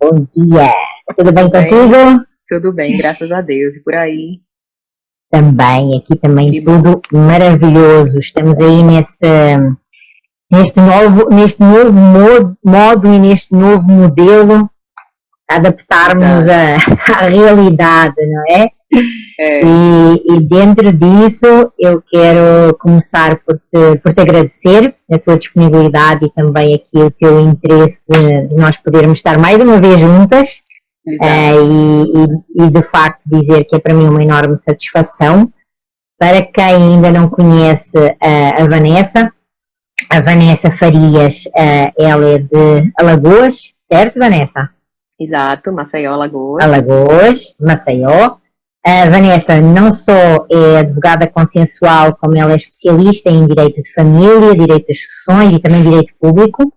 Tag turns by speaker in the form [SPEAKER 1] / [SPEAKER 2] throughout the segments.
[SPEAKER 1] Bom dia. Tudo bem
[SPEAKER 2] Tudo bem?
[SPEAKER 1] contigo?
[SPEAKER 2] Tudo bem, graças a Deus. E por aí?
[SPEAKER 1] Também, aqui também
[SPEAKER 2] Que bom.
[SPEAKER 1] tudo maravilhoso. Estamos aí neste novo modo e neste novo modelo, a adaptarmos
[SPEAKER 2] Exato.
[SPEAKER 1] à realidade, não é?
[SPEAKER 2] É,
[SPEAKER 1] E dentro disso eu quero começar por te agradecer a tua disponibilidade e também aqui o teu interesse de nós podermos estar mais uma vez juntas.
[SPEAKER 2] exato.
[SPEAKER 1] E de facto dizer que é para mim uma enorme satisfação. Para quem ainda não conhece a Vanessa Farias, ela é de Alagoas, certo, Vanessa?
[SPEAKER 2] Exato, Maceió, Alagoas.
[SPEAKER 1] Alagoas, Maceió. A Vanessa não só é advogada consensual, como ela é especialista em direito de família, direito das sucessões e também direito público.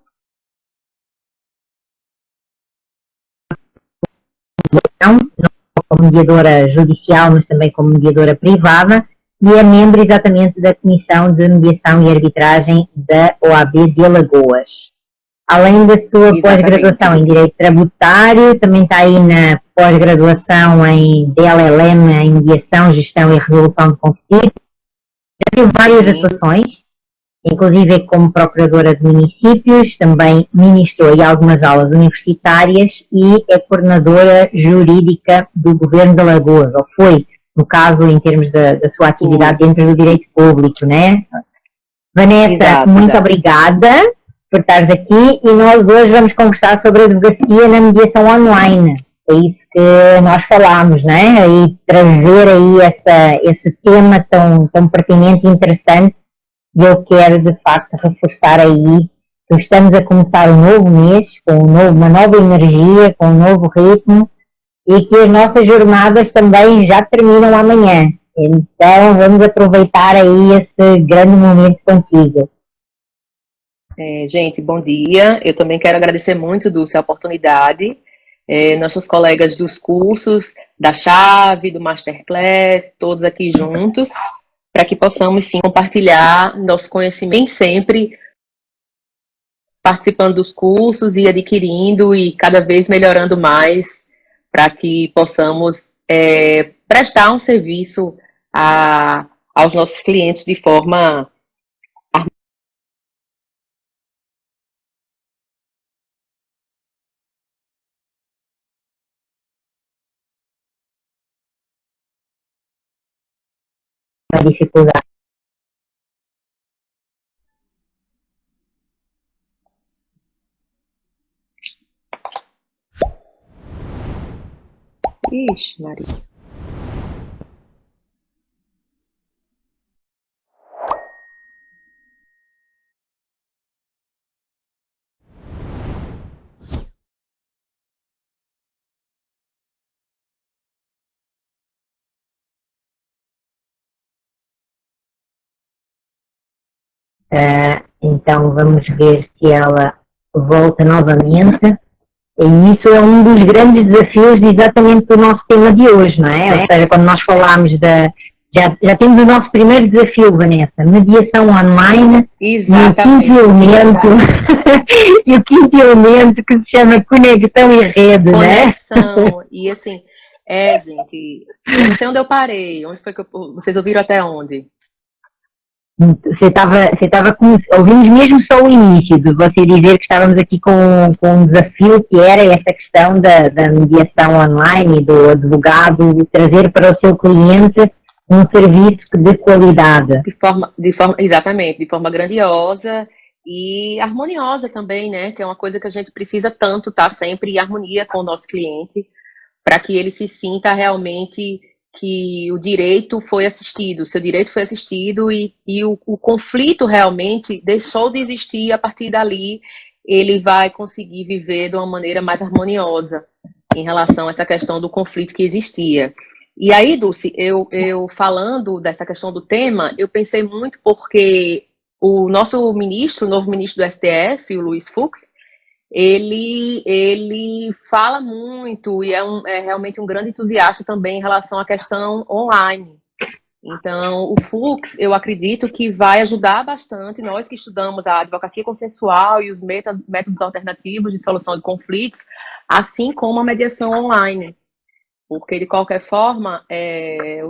[SPEAKER 1] Não como mediadora judicial, mas também como mediadora privada, e é membro exatamente da Comissão de Mediação e Arbitragem da OAB de Alagoas. Além da sua pós-graduação
[SPEAKER 2] Exatamente.
[SPEAKER 1] em Direito Tributário, também está aí na pós-graduação em DLLM, em Mediação, Gestão e Resolução de Conflitos. Já teve várias
[SPEAKER 2] Sim,
[SPEAKER 1] atuações, inclusive como procuradora de municípios, também ministrou aí algumas aulas universitárias e é coordenadora jurídica do Governo de Alagoas, ou foi, no caso, em termos da sua atividade
[SPEAKER 2] fui.
[SPEAKER 1] dentro do direito público, né? Vanessa,
[SPEAKER 2] Exato,
[SPEAKER 1] muito
[SPEAKER 2] exato.
[SPEAKER 1] obrigada por estares aqui e nós hoje vamos conversar sobre a advocacia na mediação online. É isso que nós falámos, né? E trazer aí esse tema tão pertinente e interessante. E eu quero, de facto, reforçar aí que estamos a começar um novo mês, com uma nova energia, com um novo ritmo, e que as nossas jornadas também já terminam amanhã. Então, vamos aproveitar aí esse grande momento contigo.
[SPEAKER 2] Gente, bom dia. Eu também quero agradecer muito, Dulce, a oportunidade. Nossos colegas dos cursos, da Chave, do Masterclass, todos aqui juntos, para que possamos sim compartilhar nosso conhecimento, nem sempre participando dos cursos e adquirindo e cada vez melhorando mais para que possamos prestar um serviço aos nossos clientes de forma
[SPEAKER 1] A dificuldade.
[SPEAKER 2] Ixi, Maria.
[SPEAKER 1] Então, vamos ver se ela volta novamente. E isso é um dos grandes desafios exatamente do nosso tema de hoje, não é? Ou seja, quando nós falamos já temos o nosso primeiro desafio, Vanessa, mediação online e o quinto
[SPEAKER 2] Exatamente.
[SPEAKER 1] elemento, e o quinto elemento que se chama conexão e rede, né?
[SPEAKER 2] Conexão. E assim, gente, eu não sei onde eu parei. Onde foi que vocês ouviram até onde?
[SPEAKER 1] Ouvimos mesmo só o início de você dizer que estávamos aqui com um desafio que era essa questão da mediação online e do advogado trazer para o seu cliente um serviço de qualidade.
[SPEAKER 2] Exatamente, de forma grandiosa e harmoniosa também, né? Que é uma coisa que a gente precisa tanto estar sempre em harmonia com o nosso cliente, para que ele se sinta realmente que o direito foi assistido, o seu direito foi assistido e o conflito realmente deixou de existir. A partir dali ele vai conseguir viver de uma maneira mais harmoniosa em relação a essa questão do conflito que existia. E aí, Dulce, eu falando dessa questão do tema, eu pensei muito porque o nosso ministro, o novo ministro do STF, o Luiz Fux, ele fala muito e é realmente um grande entusiasta também em relação à questão online. Então, o Fux, eu acredito que vai ajudar bastante nós que estudamos a advocacia consensual e os métodos alternativos de solução de conflitos, assim como a mediação online. Porque, de qualquer forma,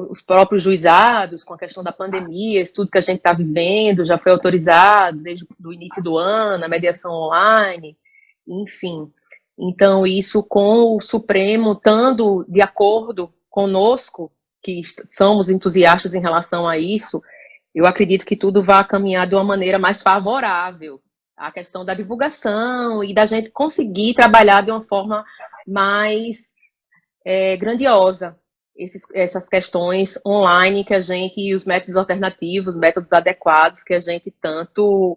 [SPEAKER 2] os próprios juizados, com a questão da pandemia, isso tudo que a gente está vivendo, já foi autorizado desde o início do ano, a mediação online, enfim. Então, isso com o Supremo estando de acordo conosco, que somos entusiastas em relação a isso, eu acredito que tudo vai caminhar de uma maneira mais favorável à questão da divulgação e da gente conseguir trabalhar de uma forma mais grandiosa essas questões online que a gente, e os métodos alternativos, métodos adequados que a gente tanto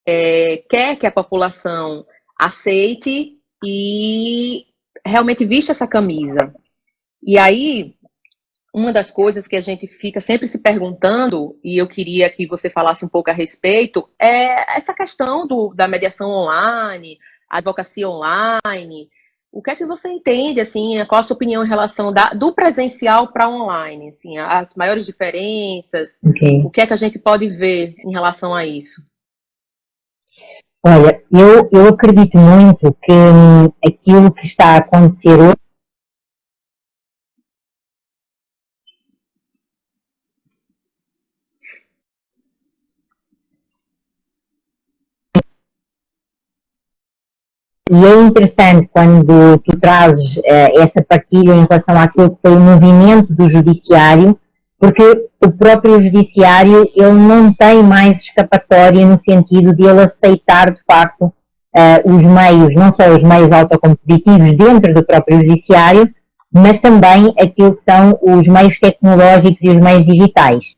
[SPEAKER 2] quer que a população aceite e realmente vista essa camisa. E aí, uma das coisas que a gente fica sempre se perguntando, e eu queria que você falasse um pouco a respeito, é essa questão da mediação online, advocacia online. O que é que você entende, assim, qual a sua opinião em relação do presencial para online, assim, as maiores diferenças, O que é que a gente pode ver em relação a isso?
[SPEAKER 1] Olha, eu acredito muito que aquilo que está a acontecer hoje e é interessante quando tu trazes essa partilha em relação àquilo que foi o movimento do judiciário, porque o próprio judiciário ele não tem mais escapatória no sentido de ele aceitar de facto os meios, não só os meios autocompositivos dentro do próprio judiciário, mas também aquilo que são os meios tecnológicos e os meios digitais.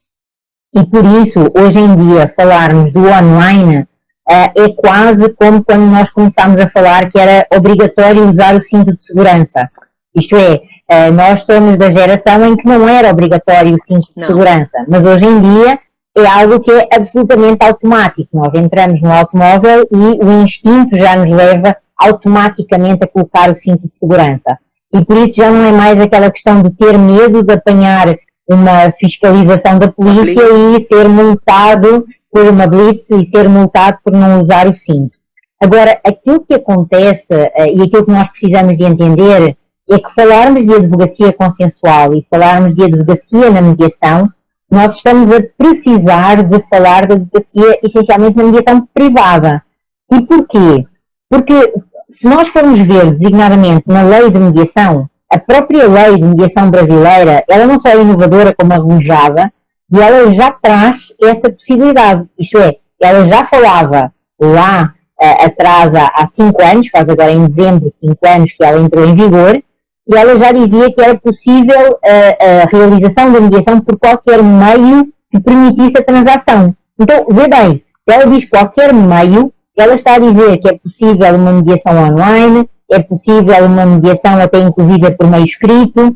[SPEAKER 1] E por isso, hoje em dia, falarmos do online é quase como quando nós começámos a falar que era obrigatório usar o cinto de segurança. Isto é, nós somos da geração em que não era obrigatório o cinto de segurança, mas hoje em dia é algo que é absolutamente automático. Nós entramos no automóvel e o instinto já nos leva automaticamente a colocar o cinto de segurança. E por isso já não é mais aquela questão de ter medo de apanhar uma fiscalização da polícia e ser multado por uma blitz e ser multado por não usar o cinto. Agora, aquilo que acontece e aquilo que nós precisamos de entender é que falarmos de advocacia consensual e falarmos de advocacia na mediação, nós estamos a precisar de falar de advocacia essencialmente na mediação privada. E porquê? Porque se nós formos ver designadamente na lei de mediação, a própria lei de mediação brasileira, ela não só é inovadora como arrojada, e ela já traz essa possibilidade. Isto é, ela já falava lá atrás há 5 anos, faz agora em dezembro 5 anos que ela entrou em vigor, e ela já dizia que era possível a realização da mediação por qualquer meio que permitisse a transação. Então, vê bem, se ela diz qualquer meio, ela está a dizer que é possível uma mediação online, é possível uma mediação até inclusive por meio escrito,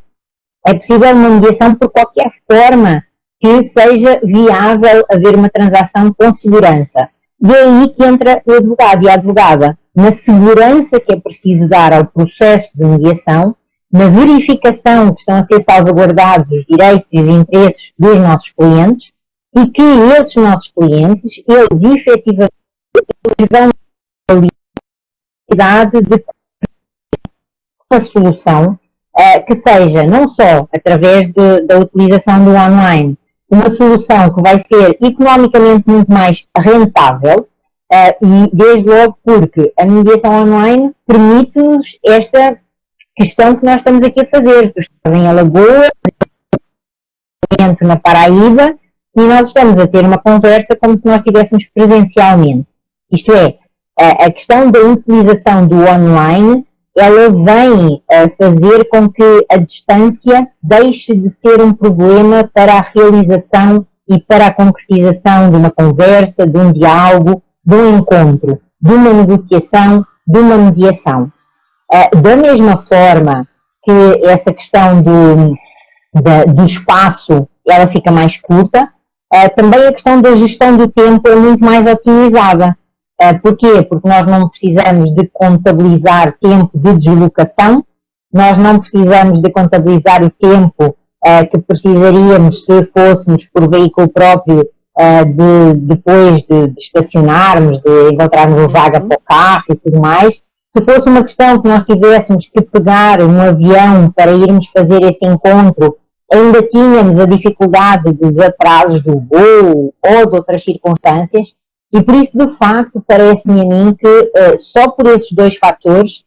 [SPEAKER 1] é possível uma mediação por qualquer forma que seja viável haver uma transação com segurança. E é aí que entra o advogado e a advogada, na segurança que é preciso dar ao processo de mediação, na verificação que estão a ser salvaguardados os direitos e os interesses dos nossos clientes e que esses nossos clientes, eles efetivamente vão ter a liberdade de uma solução que seja não só através da utilização do online, uma solução que vai ser economicamente muito mais rentável e desde logo porque a mediação online permite-nos esta questão que nós estamos aqui a fazer. Tu estás em Alagoas, na Paraíba, e nós estamos a ter uma conversa como se nós estivéssemos presencialmente. Isto é, a questão da utilização do online, ela vem a fazer com que a distância deixe de ser um problema para a realização e para a concretização de uma conversa, de um diálogo, de um encontro, de uma negociação, de uma mediação. Da mesma forma que essa questão do espaço ela fica mais curta, também a questão da gestão do tempo é muito mais otimizada. Porquê? Porque nós não precisamos de contabilizar tempo de deslocação, nós não precisamos de contabilizar o tempo que precisaríamos se fôssemos por veículo próprio depois de estacionarmos, de encontrarmos uma vaga para o carro e tudo mais. Se fosse uma questão que nós tivéssemos que pegar um avião para irmos fazer esse encontro, ainda tínhamos a dificuldade dos atrasos do voo ou de outras circunstâncias, e por isso, de facto, parece-me a mim que só por esses dois fatores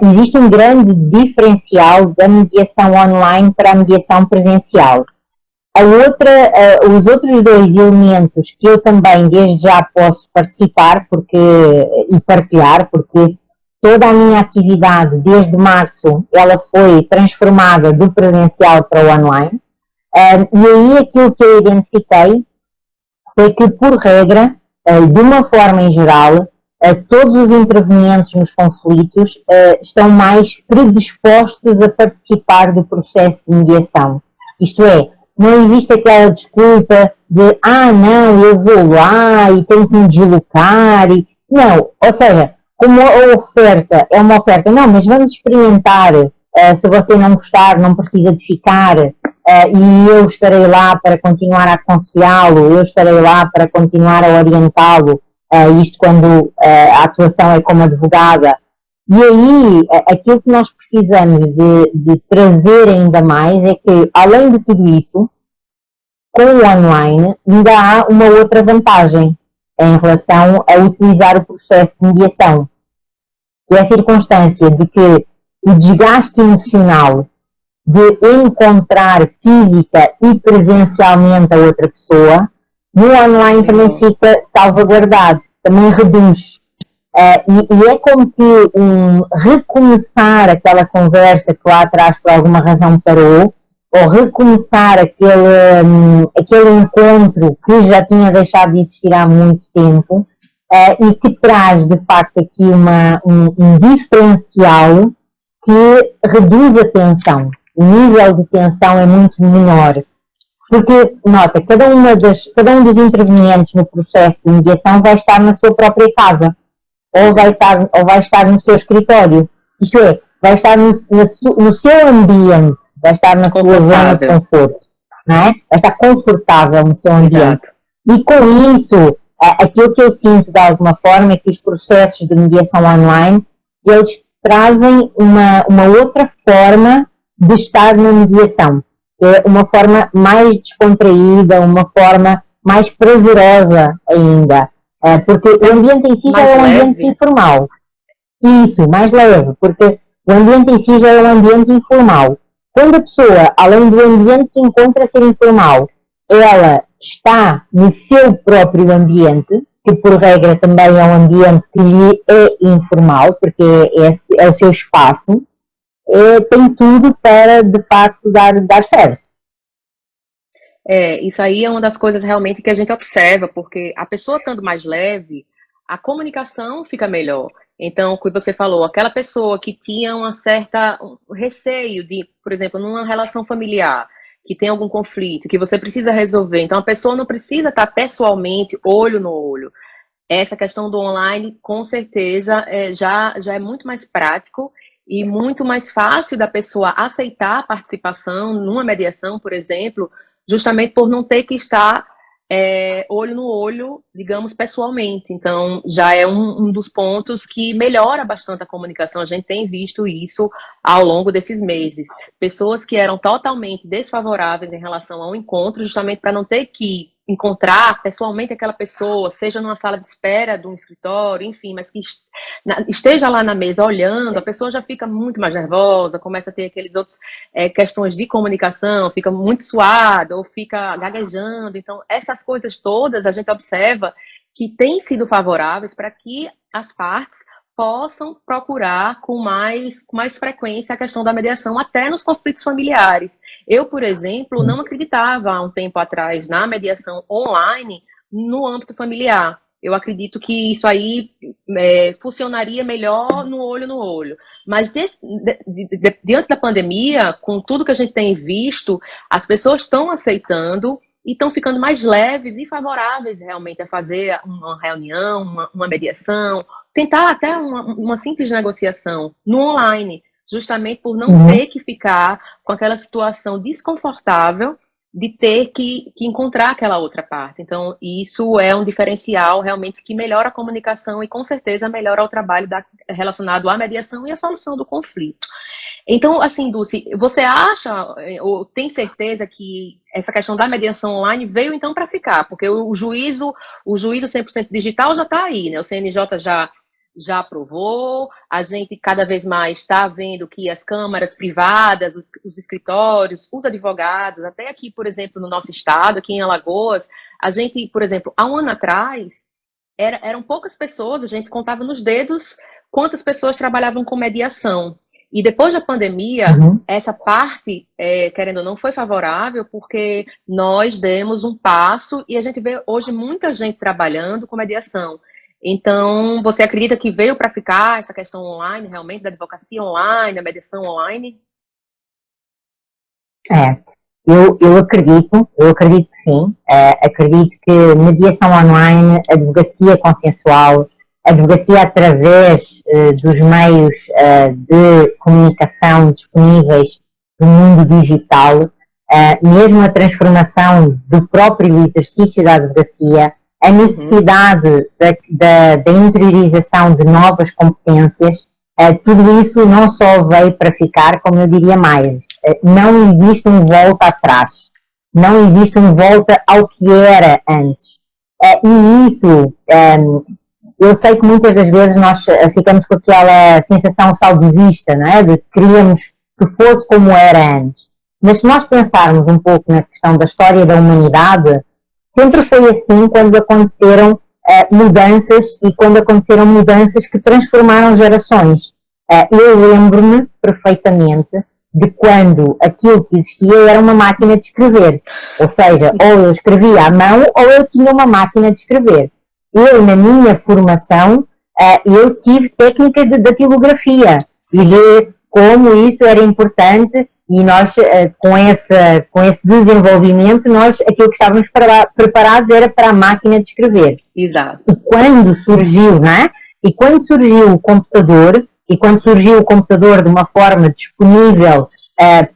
[SPEAKER 1] existe um grande diferencial da mediação online para a mediação presencial. Os outros dois elementos que eu também desde já posso participar e partilhar, porque toda a minha atividade desde março ela foi transformada do presencial para o online. E aí aquilo que eu identifiquei foi que, por regra, de uma forma em geral, todos os intervenientes nos conflitos estão mais predispostos a participar do processo de mediação. Isto é, não existe aquela desculpa de não, eu vou lá e tenho que me deslocar. Não, ou seja, como a oferta é uma oferta, não, mas vamos experimentar, se você não gostar, não precisa de ficar, e eu estarei lá para continuar a aconselhá-lo, eu estarei lá para continuar a orientá-lo, isto quando a atuação é como advogada. E aí, aquilo que nós precisamos de trazer ainda mais é que, além de tudo isso, com o online, ainda há uma outra vantagem em relação a utilizar o processo de mediação, que é a circunstância de que o desgaste emocional de encontrar física e presencialmente a outra pessoa, no online também fica salvaguardado, também reduz. E é como que recomeçar aquela conversa que lá atrás por alguma razão parou, ou recomeçar aquele encontro que já tinha deixado de existir há muito tempo, e que traz de facto aqui um diferencial que reduz a tensão. O nível de tensão é muito menor. Porque, nota, cada um dos intervenientes no processo de mediação vai estar na sua própria casa, ou vai estar no seu escritório. Isto é, vai estar no seu ambiente, vai estar na sua zona de conforto, não é? Vai estar confortável no seu ambiente. Exato. E com isso, aquilo que eu sinto de alguma forma é que os processos de mediação online, eles trazem uma outra forma de estar na mediação. É uma forma mais descontraída, uma forma mais prazerosa ainda. Porque o ambiente em si já é um ambiente informal. Isso, mais leve, porque o ambiente em si já é um ambiente informal. Quando a pessoa, além do ambiente que encontra ser informal, ela está no seu próprio ambiente, que por regra também é um ambiente que lhe é informal, porque é o seu espaço, tem tudo para, de facto, dar certo.
[SPEAKER 2] Isso aí é uma das coisas realmente que a gente observa, porque a pessoa estando mais leve, a comunicação fica melhor. Então, o que você falou, aquela pessoa que tinha um receio de, por exemplo, numa relação familiar, que tem algum conflito, que você precisa resolver. Então, a pessoa não precisa estar pessoalmente, olho no olho. Essa questão do online, com certeza, já é muito mais prático e muito mais fácil da pessoa aceitar a participação numa mediação, por exemplo, justamente por não ter que estar olho no olho, digamos, pessoalmente. Então, já é um dos pontos que melhora bastante a comunicação. A gente tem visto isso ao longo desses meses. Pessoas que eram totalmente desfavoráveis em relação ao encontro, justamente para não ter que encontrar pessoalmente aquela pessoa, seja numa sala de espera de um escritório, enfim, mas que esteja lá na mesa olhando, a pessoa já fica muito mais nervosa, começa a ter aqueles outros questões de comunicação, fica muito suada ou fica gaguejando. Então, essas coisas todas a gente observa que têm sido favoráveis para que as partes possam procurar com mais frequência a questão da mediação, até nos conflitos familiares. Eu, por exemplo, não acreditava há um tempo atrás na mediação online no âmbito familiar. Eu acredito que isso aí funcionaria melhor no olho. Mas diante da pandemia, com tudo que a gente tem visto, as pessoas estão aceitando e estão ficando mais leves e favoráveis realmente a fazer uma reunião, uma mediação, tentar até uma simples negociação no online, justamente por não ter que ficar com aquela situação desconfortável de ter que encontrar aquela outra parte. Então, isso é um diferencial realmente que melhora a comunicação e, com certeza, melhora o trabalho relacionado à mediação e à solução do conflito. Então, assim, Dulce, você acha ou tem certeza que essa questão da mediação online veio então para ficar? Porque o juízo 100% digital já está aí, né? O CNJ já aprovou, a gente cada vez mais está vendo que as câmaras privadas, os escritórios, os advogados, até aqui, por exemplo, no nosso estado, aqui em Alagoas, a gente, por exemplo, há um ano atrás, eram poucas pessoas, a gente contava nos dedos quantas pessoas trabalhavam com mediação. E depois da pandemia, essa parte, querendo ou não, foi favorável, porque nós demos um passo e a gente vê hoje muita gente trabalhando com mediação. Então, você acredita que veio para ficar essa questão online, realmente, da advocacia online, da mediação online?
[SPEAKER 1] Eu acredito que sim. Acredito que mediação online, advocacia consensual, advocacia através dos meios de comunicação disponíveis no mundo digital, mesmo a transformação do próprio exercício da advocacia, a necessidade da interiorização de novas competências, tudo isso não só veio para ficar, como eu diria mais, não existe um volta atrás, não existe um volta ao que era antes. E isso, eu sei que muitas das vezes nós ficamos com aquela sensação saudosista, não é? De que queríamos que fosse como era antes. Mas se nós pensarmos um pouco na questão da história da humanidade, sempre foi assim quando aconteceram mudanças e quando aconteceram mudanças que transformaram gerações. Eu lembro-me perfeitamente de quando aquilo que existia era uma máquina de escrever. Ou seja, ou eu escrevia à mão ou eu tinha uma máquina de escrever. Eu, na minha formação, eu tive técnicas de datilografia e de como isso era importante e nós, com esse desenvolvimento, aquilo que estávamos preparados era para a máquina de escrever.
[SPEAKER 2] Exato.
[SPEAKER 1] E quando surgiu, não é? E quando surgiu o computador, de uma forma disponível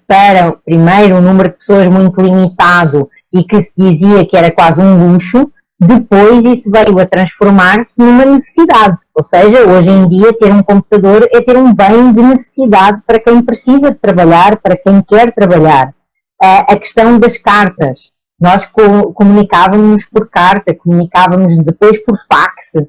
[SPEAKER 1] para, primeiro, um número de pessoas muito limitado e que se dizia que era quase um luxo, depois isso veio a transformar-se numa necessidade. Ou seja, hoje em dia ter um computador é ter um bem de necessidade para quem precisa de trabalhar, para quem quer trabalhar. A questão das cartas. Nós comunicávamos por carta, comunicávamos depois por fax,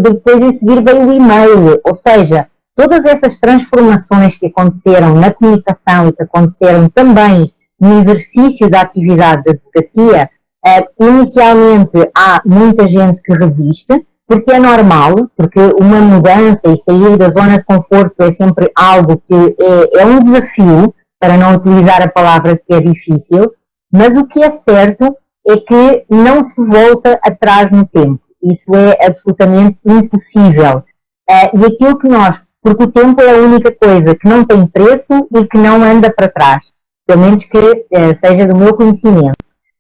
[SPEAKER 1] depois em seguir veio o e-mail. Ou seja, todas essas transformações que aconteceram na comunicação e que aconteceram também no exercício da atividade de advocacia, inicialmente há muita gente que resiste, porque é normal, porque uma mudança e sair da zona de conforto é sempre algo que é um desafio, para não utilizar a palavra que é difícil, mas o que é certo é que não se volta atrás no tempo. Isso é absolutamente impossível. E aquilo que porque o tempo é a única coisa que não tem preço e que não anda para trás, pelo menos que seja do meu conhecimento.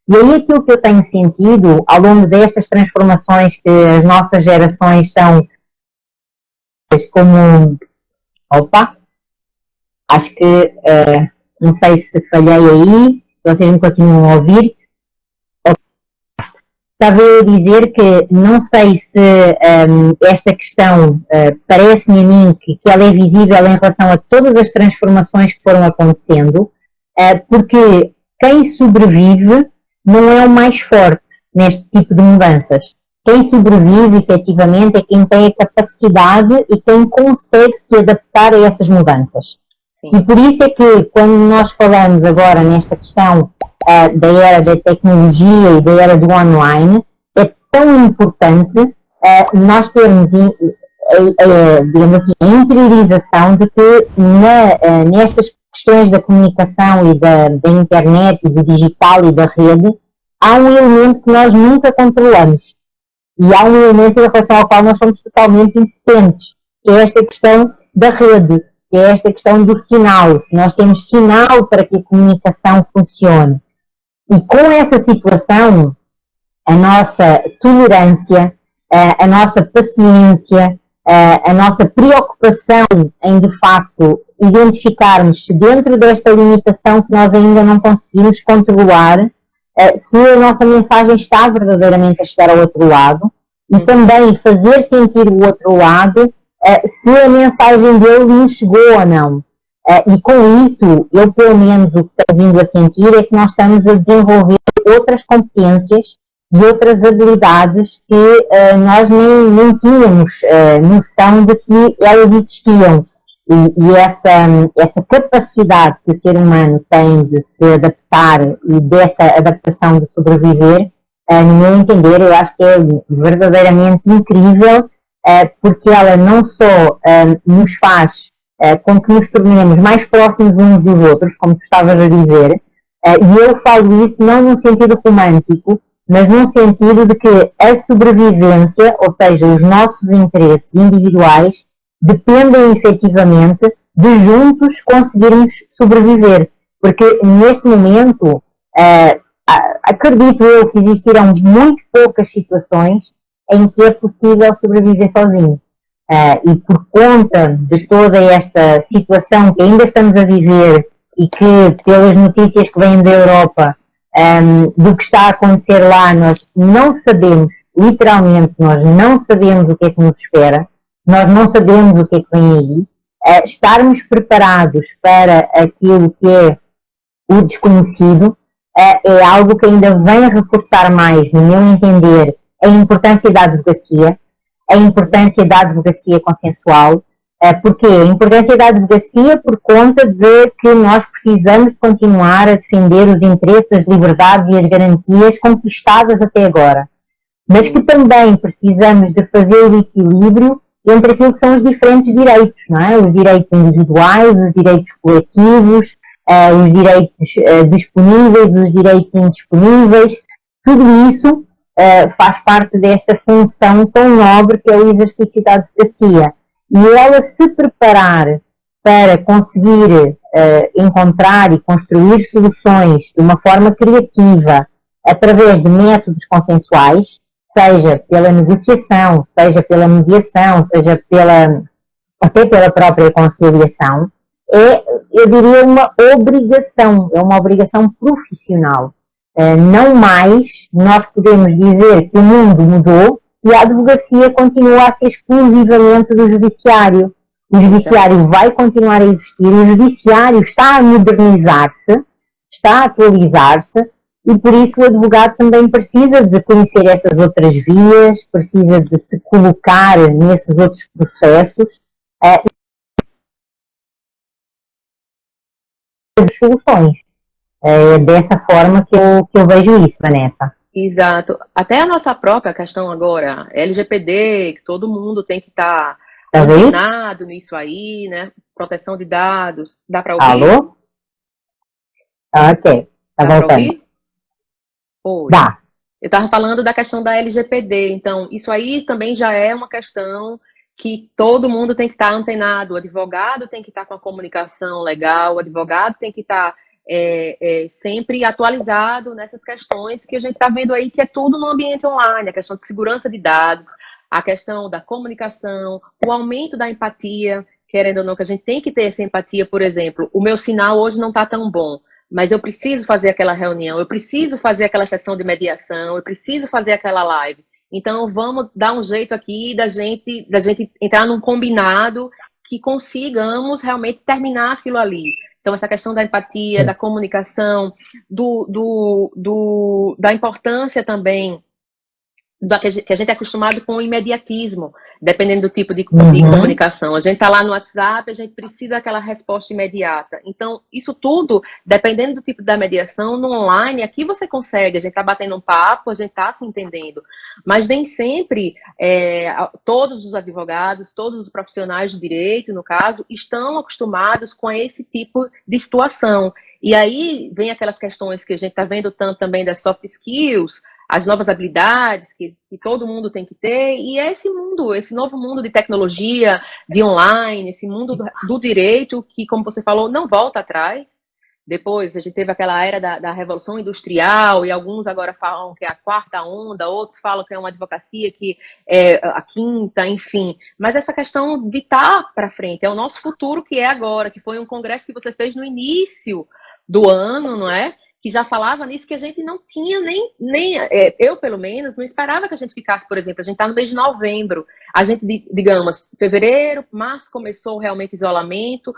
[SPEAKER 1] E aí aquilo que eu tenho sentido ao longo destas transformações que as nossas gerações são como... Opa! Acho que, não sei se falhei aí, se vocês me continuam a ouvir. Estava a dizer que não sei se esta questão parece-me a mim que ela é visível em relação a todas as transformações que foram acontecendo, porque quem sobrevive não é o mais forte neste tipo de mudanças. Quem sobrevive, efetivamente, é quem tem a capacidade e quem consegue se adaptar a essas mudanças. Sim. E por isso é que, quando nós falamos agora nesta questão da era da tecnologia e da era do online, é tão importante nós termos, digamos assim, a interiorização de que nestas questões da comunicação e da internet e do digital e da rede, há um elemento que nós nunca controlamos. E há um elemento em relação ao qual nós somos totalmente impotentes, que é esta questão da rede, que é esta questão do sinal. Se nós temos sinal para que a comunicação funcione. E com essa situação, a nossa tolerância, a nossa paciência, a nossa preocupação em, de facto, identificarmos se dentro desta limitação que nós ainda não conseguimos controlar, se a nossa mensagem está verdadeiramente a chegar ao outro lado e também fazer sentir o outro lado se a mensagem dele nos chegou ou não. E com isso, eu pelo menos o que tenho vindo a sentir é que nós estamos a desenvolver outras competências e outras habilidades que nós nem tínhamos noção de que elas existiam. E essa capacidade que o ser humano tem de se adaptar e dessa adaptação de sobreviver, no meu entender, eu acho que é verdadeiramente incrível, porque ela não só nos faz com que nos tornemos mais próximos uns dos outros, como tu estavas a dizer, e eu falo isso não num sentido romântico, mas num sentido de que a sobrevivência, ou seja, os nossos interesses individuais, dependem efetivamente de juntos conseguirmos sobreviver. Porque neste momento, acredito eu que existirão muito poucas situações em que é possível sobreviver sozinho. E por conta de toda esta situação que ainda estamos a viver e que, pelas notícias que vêm da Europa, do que está a acontecer lá, nós não sabemos, literalmente, nós não sabemos o que é que nos espera, nós não sabemos o que é que vem aí. Estarmos preparados para aquilo que é o desconhecido é algo que ainda vem a reforçar mais, no meu entender, a importância da advocacia, a importância da advocacia consensual. Porquê? A importância da advocacia por conta de que nós precisamos continuar a defender os interesses, as liberdades e as garantias conquistadas até agora. Mas que também precisamos de fazer o equilíbrio entre aquilo que são os diferentes direitos, não é? Os direitos individuais, os direitos coletivos, os direitos disponíveis, os direitos indisponíveis. Tudo isso faz parte desta função tão nobre que é o exercício da advocacia. E ela se preparar para conseguir encontrar e construir soluções de uma forma criativa através de métodos consensuais, seja pela negociação, seja pela mediação, seja até pela própria conciliação, eu diria, é uma obrigação profissional. Não mais nós podemos dizer que o mundo mudou e a advocacia continua a ser exclusivamente do judiciário. O judiciário vai continuar a existir, o judiciário está a modernizar-se, está a atualizar-se, e por isso o advogado também precisa de conhecer essas outras vias, precisa de se colocar nesses outros processos e as soluções. É dessa forma que eu vejo isso, Vanessa.
[SPEAKER 2] Exato. Até a nossa própria questão agora, LGPD, que todo mundo tem que estar antenado nisso aí, né? Proteção de dados. Dá para ouvir?
[SPEAKER 1] Alô? Ok. Tá voltando.
[SPEAKER 2] Oi.
[SPEAKER 1] Dá.
[SPEAKER 2] Eu estava falando da questão da LGPD, então isso aí também já é uma questão que todo mundo tem que estar antenado, o advogado tem que estar com a comunicação legal, o advogado tem que estar sempre atualizado nessas questões que a gente está vendo aí, que é tudo no ambiente online, a questão de segurança de dados, a questão da comunicação, o aumento da empatia, querendo ou não, que a gente tem que ter essa empatia. Por exemplo, o meu sinal hoje não está tão bom, mas eu preciso fazer aquela reunião, eu preciso fazer aquela sessão de mediação, eu preciso fazer aquela live. Então, vamos dar um jeito aqui da gente entrar num combinado que consigamos realmente terminar aquilo ali. Então, essa questão da empatia, da comunicação, da importância também, que a gente é acostumado com o imediatismo, dependendo do tipo de comunicação. A gente está lá no WhatsApp, a gente precisa daquela resposta imediata. Então, isso tudo, dependendo do tipo da mediação, no online, aqui você consegue, a gente está batendo um papo, a gente está se entendendo. Mas nem sempre todos os advogados, todos os profissionais do direito, no caso, estão acostumados com esse tipo de situação. E aí vem aquelas questões que a gente está vendo tanto também das soft skills, as novas habilidades que todo mundo tem que ter, e é esse novo mundo de tecnologia, de online, esse mundo do direito que, como você falou, não volta atrás. Depois a gente teve aquela era da Revolução Industrial, e alguns agora falam que é a quarta onda, outros falam que é uma advocacia que é a quinta, enfim. Mas essa questão de estar para frente, é o nosso futuro que é agora, que foi um congresso que você fez no início do ano, não é? Que já falava nisso, que a gente não tinha eu pelo menos, não esperava que a gente ficasse, por exemplo, a gente está no mês de novembro, a gente, digamos, fevereiro, março começou realmente o isolamento,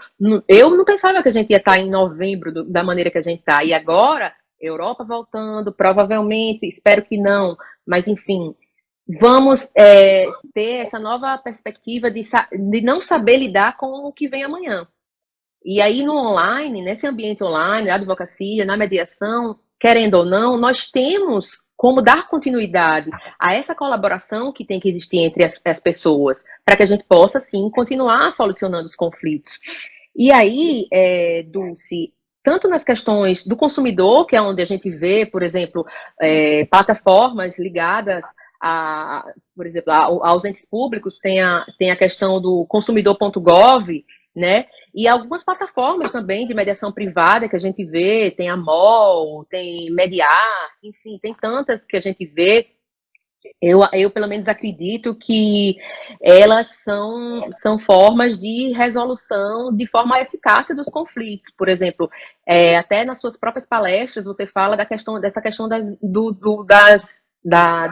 [SPEAKER 2] eu não pensava que a gente ia estar em novembro da maneira que a gente está, e agora, Europa voltando, provavelmente, espero que não, mas enfim, vamos ter essa nova perspectiva de não saber lidar com o que vem amanhã. E aí, no online, nesse ambiente online, na advocacia, na mediação, querendo ou não, nós temos como dar continuidade a essa colaboração que tem que existir entre as pessoas, para que a gente possa, sim, continuar solucionando os conflitos. E aí, Dulce, tanto nas questões do consumidor, que é onde a gente vê, por exemplo, plataformas ligadas por exemplo, aos entes públicos, tem a questão do consumidor.gov, né? E algumas plataformas também de mediação privada que a gente vê, tem a MOL, tem Mediar, enfim, tem tantas que a gente vê. Eu pelo menos acredito que elas são formas de resolução de forma eficaz dos conflitos. Por exemplo, até nas suas próprias palestras você fala dessa questão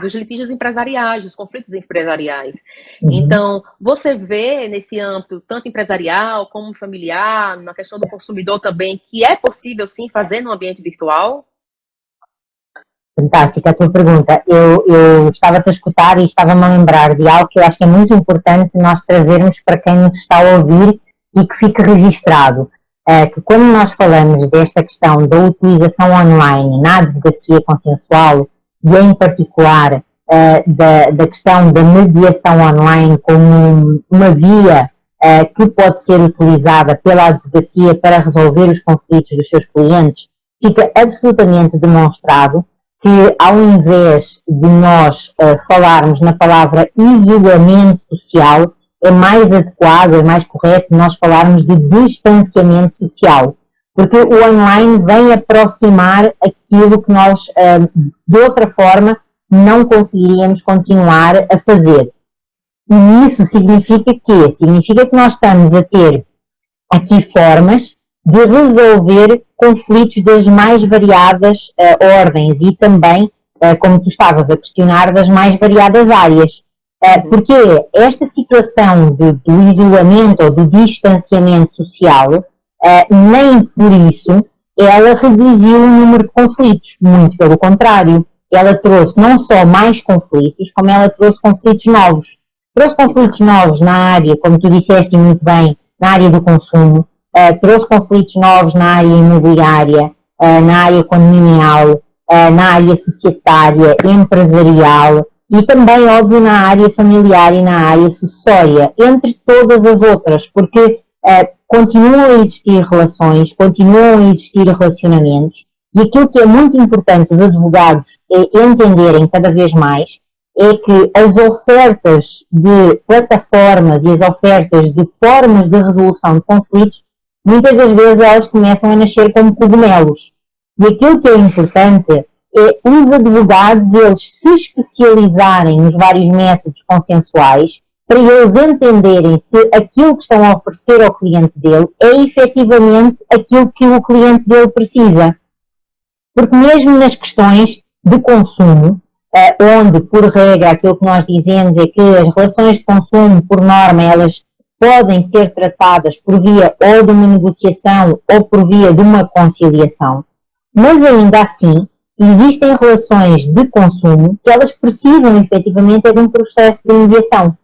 [SPEAKER 2] dos litígios empresariais, dos conflitos empresariais. Então, você vê nesse âmbito, tanto empresarial como familiar, na questão do consumidor também, que é possível, sim, fazer no ambiente virtual?
[SPEAKER 1] Fantástica a tua pergunta. Eu estava-te a escutar e estava-me a lembrar de algo que eu acho que é muito importante nós trazermos para quem nos está a ouvir e que fique registado. Que quando nós falamos desta questão da utilização online na advocacia consensual, e em particular da questão da mediação online como uma via que pode ser utilizada pela advocacia para resolver os conflitos dos seus clientes, fica absolutamente demonstrado que ao invés de nós falarmos na palavra isolamento social, é mais adequado, é mais correto nós falarmos de distanciamento social. Porque o online vem aproximar aquilo que nós, de outra forma, não conseguiríamos continuar a fazer. E isso significa quê? Significa que nós estamos a ter aqui formas de resolver conflitos das mais variadas ordens e também, como tu estavas a questionar, das mais variadas áreas. Porque esta situação do isolamento ou do distanciamento social, nem por isso ela reduziu o número de conflitos, muito pelo contrário, ela trouxe não só mais conflitos, como ela trouxe conflitos novos. Trouxe conflitos novos na área, como tu disseste muito bem, na área do consumo, trouxe conflitos novos na área imobiliária, na área condominial, na área societária, empresarial e também, óbvio, na área familiar e na área sucessória, entre todas as outras, porque continuam a existir relações, continuam a existir relacionamentos, e aquilo que é muito importante os advogados entenderem cada vez mais é que as ofertas de plataformas e as ofertas de formas de resolução de conflitos, muitas das vezes elas começam a nascer como cogumelos. E aquilo que é importante é os advogados eles se especializarem nos vários métodos consensuais para eles entenderem se aquilo que estão a oferecer ao cliente dele é efetivamente aquilo que o cliente dele precisa. Porque mesmo nas questões de consumo, onde, por regra, aquilo que nós dizemos é que as relações de consumo, por norma, elas podem ser tratadas por via ou de uma negociação ou por via de uma conciliação, mas ainda assim, existem relações de consumo que elas precisam efetivamente de um processo de mediação.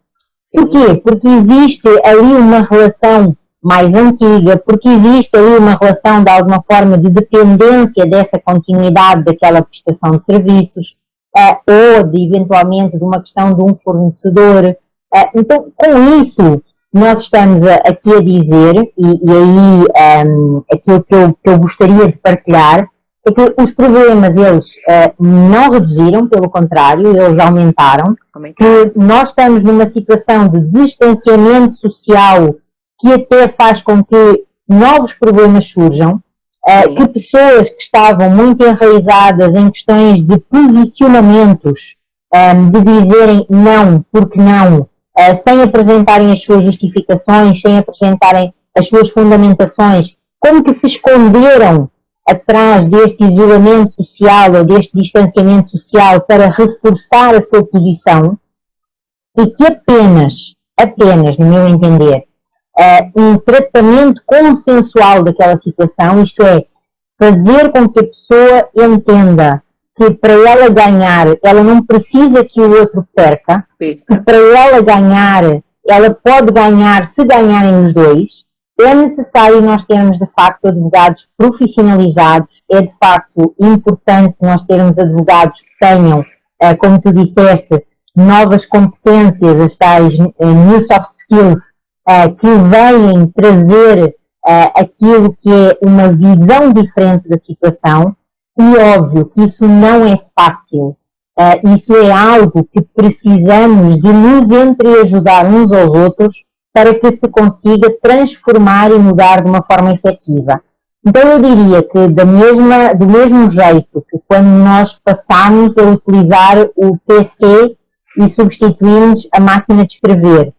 [SPEAKER 1] Porquê? Porque existe ali uma relação mais antiga, porque existe ali uma relação de alguma forma de dependência dessa continuidade daquela prestação de serviços, ou de eventualmente de uma questão de um fornecedor. Então, com isso, nós estamos aqui a dizer, e aí aquilo que eu gostaria de partilhar, é que os problemas, eles não reduziram, pelo contrário, eles aumentaram, que nós estamos numa situação de distanciamento social que até faz com que novos problemas surjam, que pessoas que estavam muito enraizadas em questões de posicionamentos, de dizerem não, porque não, sem apresentarem as suas justificações, sem apresentarem as suas fundamentações, como que se esconderam atrás deste isolamento social ou deste distanciamento social para reforçar a sua posição, e que apenas, no meu entender, um tratamento consensual daquela situação, isto é, fazer com que a pessoa entenda que para ela ganhar, ela não precisa que o outro perca, que para ela ganhar, ela pode ganhar se ganharem os dois. É necessário nós termos, de facto, advogados profissionalizados, é de facto importante nós termos advogados que tenham, como tu disseste, novas competências, as tais new soft skills, que vêm trazer aquilo que é uma visão diferente da situação, e óbvio que isso não é fácil. Isso é algo que precisamos de nos entreajudar uns aos outros para que se consiga transformar e mudar de uma forma efetiva. Então eu diria que do mesmo jeito que quando nós passamos a utilizar o PC e substituímos a máquina de escrever,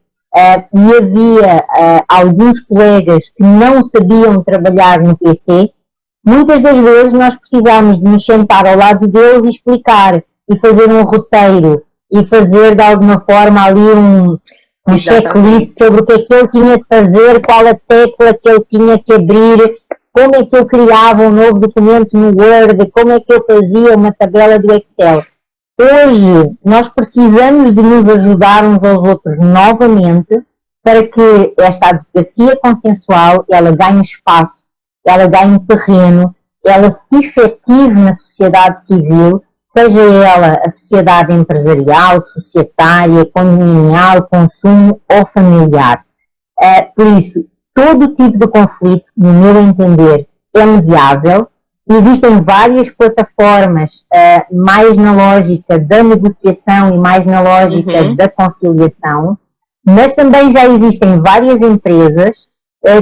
[SPEAKER 1] e havia alguns colegas que não sabiam trabalhar no PC, muitas das vezes nós precisamos de nos sentar ao lado deles e explicar, e fazer um roteiro, e fazer de alguma forma ali um checklist sobre o que é que ele tinha de fazer, qual a tecla que ele tinha que abrir, como é que eu criava um novo documento no Word, como é que eu fazia uma tabela do Excel. Hoje, nós precisamos de nos ajudar uns aos outros novamente para que esta advocacia consensual, ela ganhe espaço, ela ganhe terreno, ela se efetive na sociedade civil, seja ela a sociedade empresarial, societária, condominial, consumo ou familiar. Por isso, todo tipo de conflito, no meu entender, é mediável. Existem várias plataformas, mais na lógica da negociação e mais na lógica da conciliação, mas também já existem várias empresas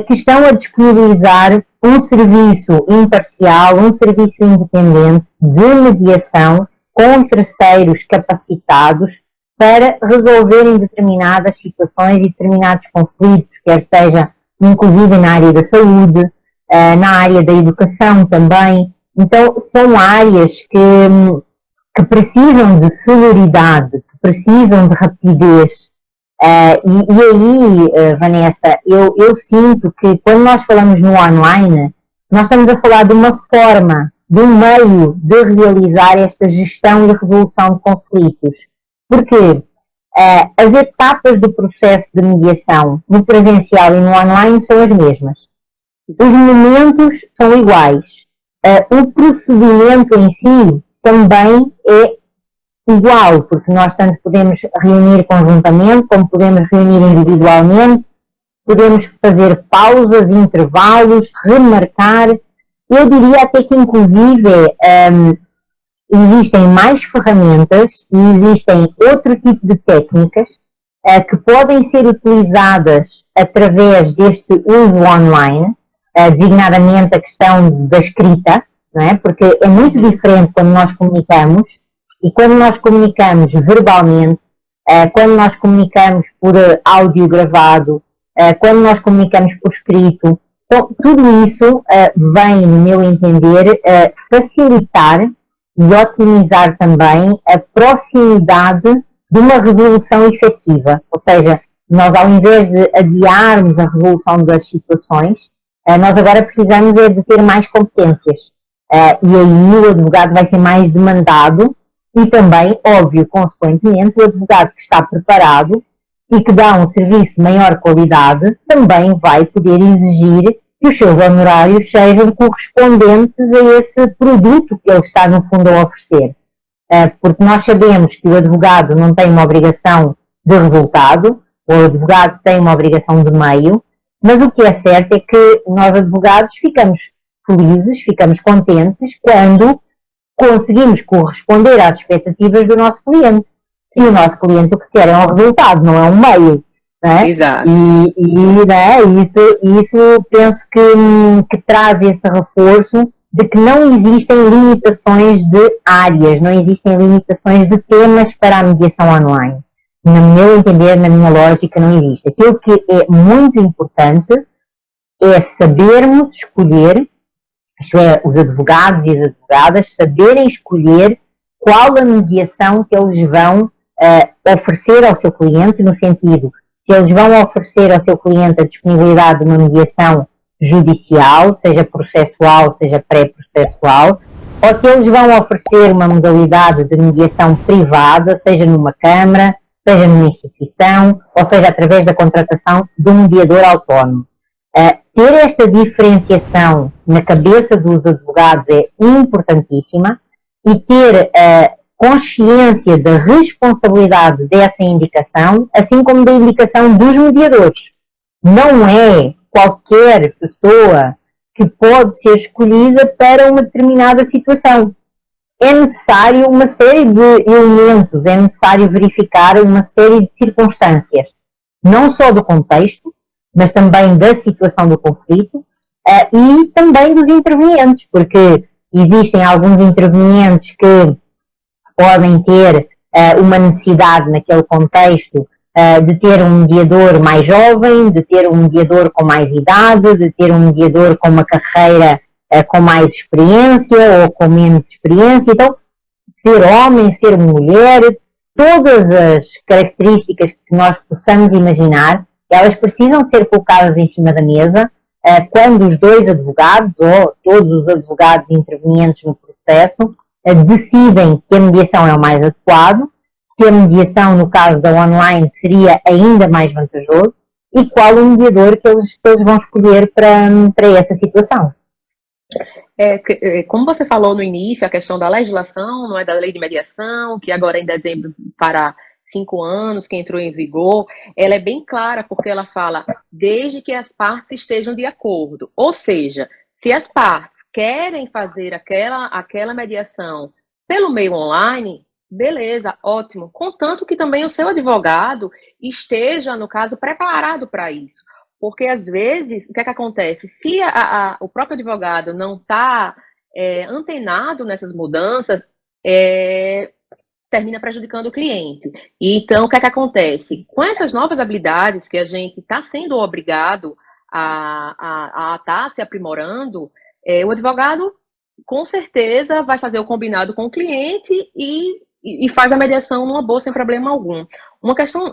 [SPEAKER 1] que estão a disponibilizar um serviço imparcial, um serviço independente de mediação com terceiros capacitados para resolverem determinadas situações e determinados conflitos, quer seja inclusive na área da saúde, na área da educação também. Então, são áreas que precisam de celeridade, que precisam de rapidez. E aí, Vanessa, eu sinto que quando nós falamos no online, nós estamos a falar de uma forma, de um meio de realizar esta gestão e resolução de conflitos. Porque as etapas do processo de mediação no presencial e no online são as mesmas. Os momentos são iguais. O procedimento em si também é igual, porque nós tanto podemos reunir conjuntamente, como podemos reunir individualmente, podemos fazer pausas, intervalos, remarcar. Eu diria até que, inclusive, existem mais ferramentas e existem outro tipo de técnicas que podem ser utilizadas através deste uso online, designadamente a questão da escrita, não é? Porque é muito diferente quando nós comunicamos, e quando nós comunicamos verbalmente, quando nós comunicamos por áudio gravado, quando nós comunicamos por escrito. Então, tudo isso vem, no meu entender, facilitar e otimizar também a proximidade de uma resolução efetiva. Ou seja, nós, ao invés de adiarmos a resolução das situações, nós agora precisamos de ter mais competências. E aí o advogado vai ser mais demandado e também, óbvio, consequentemente, o advogado que está preparado e que dá um serviço de maior qualidade também vai poder exigir que os seus honorários sejam correspondentes a esse produto que ele está, no fundo, a oferecer. Porque nós sabemos que o advogado não tem uma obrigação de resultado, o advogado tem uma obrigação de meio, mas o que é certo é que nós, advogados, ficamos felizes, ficamos contentes quando conseguimos corresponder às expectativas do nosso cliente. E o nosso cliente o que quer é um resultado, não é um meio. Né?
[SPEAKER 2] Exato.
[SPEAKER 1] Né, isso penso que traz esse reforço de que não existem limitações de áreas, não existem limitações de temas para a mediação online. No meu entender, na minha lógica, não existe. Aquilo que é muito importante é sabermos escolher, isto é, os advogados e as advogadas saberem escolher qual a mediação que eles vão oferecer ao seu cliente, no sentido, se eles vão oferecer ao seu cliente a disponibilidade de uma mediação judicial, seja processual, seja pré-processual, ou se eles vão oferecer uma modalidade de mediação privada, seja numa câmara, seja numa instituição, ou seja através da contratação de um mediador autónomo. Ter esta diferenciação na cabeça dos advogados é importantíssima e ter consciência da responsabilidade dessa indicação, assim como da indicação dos mediadores. Não é qualquer pessoa que pode ser escolhida para uma determinada situação. É necessário uma série de elementos, é necessário verificar uma série de circunstâncias, não só do contexto, mas também da situação do conflito e também dos intervenientes, porque existem alguns intervenientes que podem ter uma necessidade naquele contexto de ter um mediador mais jovem, de ter um mediador com mais idade, de ter um mediador com uma carreira com mais experiência ou com menos experiência. Então, ser homem, ser mulher, todas as características que nós possamos imaginar, elas precisam ser colocadas em cima da mesa quando os dois advogados ou todos os advogados intervenientes no processo decidem que a mediação é o mais adequado, que a mediação, no caso da online, seria ainda mais vantajoso e qual o mediador que eles vão escolher para essa situação.
[SPEAKER 2] Como você falou no início, a questão da legislação, não é, da lei de mediação, que agora em dezembro fará 5 anos que entrou em vigor, ela é bem clara, porque ela fala desde que as partes estejam de acordo. Ou seja, se as partes querem fazer aquela mediação pelo meio online, beleza, ótimo. Contanto que também o seu advogado esteja, no caso, preparado para isso. Porque, às vezes, o que é que acontece? Se o próprio advogado não está antenado nessas mudanças, termina prejudicando o cliente. Então, o que é que acontece? Com essas novas habilidades que a gente está sendo obrigado a estar se aprimorando, o advogado, com certeza, vai fazer o combinado com o cliente e faz a mediação numa boa, sem problema algum. Uma questão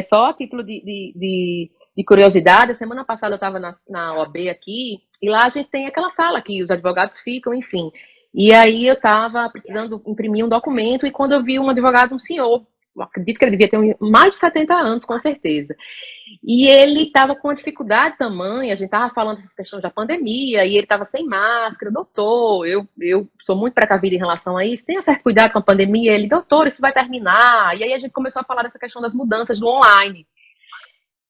[SPEAKER 2] só a título de curiosidade, semana passada eu estava na OAB aqui, e lá a gente tem aquela sala que os advogados ficam, enfim. E aí eu estava precisando imprimir um documento, e quando eu vi um advogado, um senhor, acredito que ele devia ter mais de 70 anos, com certeza. E ele estava com uma dificuldade tamanha, a gente estava falando dessas questões da pandemia, e ele estava sem máscara. Doutor, eu sou muito precavida em relação a isso, tenha certo cuidado com a pandemia. Ele, doutor, isso vai terminar. E aí a gente começou a falar dessa questão das mudanças do online.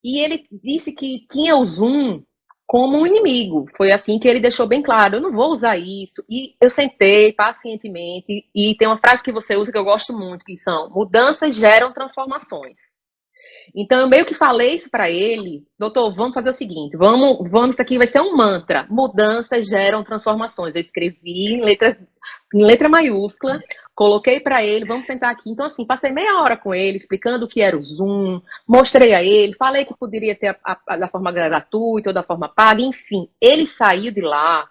[SPEAKER 2] E ele disse que tinha o Zoom como um inimigo. Foi assim que ele deixou bem claro, eu não vou usar isso. E eu sentei pacientemente, e tem uma frase que você usa que eu gosto muito, que são: mudanças geram transformações. Então eu meio que falei isso para ele: doutor, vamos fazer o seguinte, vamos, isso aqui vai ser um mantra: mudanças geram transformações. Eu escrevi em letra maiúscula, coloquei para ele, vamos sentar aqui. Então, assim, passei meia hora com ele, explicando o que era o Zoom, mostrei a ele, falei que poderia ter da forma gratuita ou da forma paga, enfim. Ele saiu de lá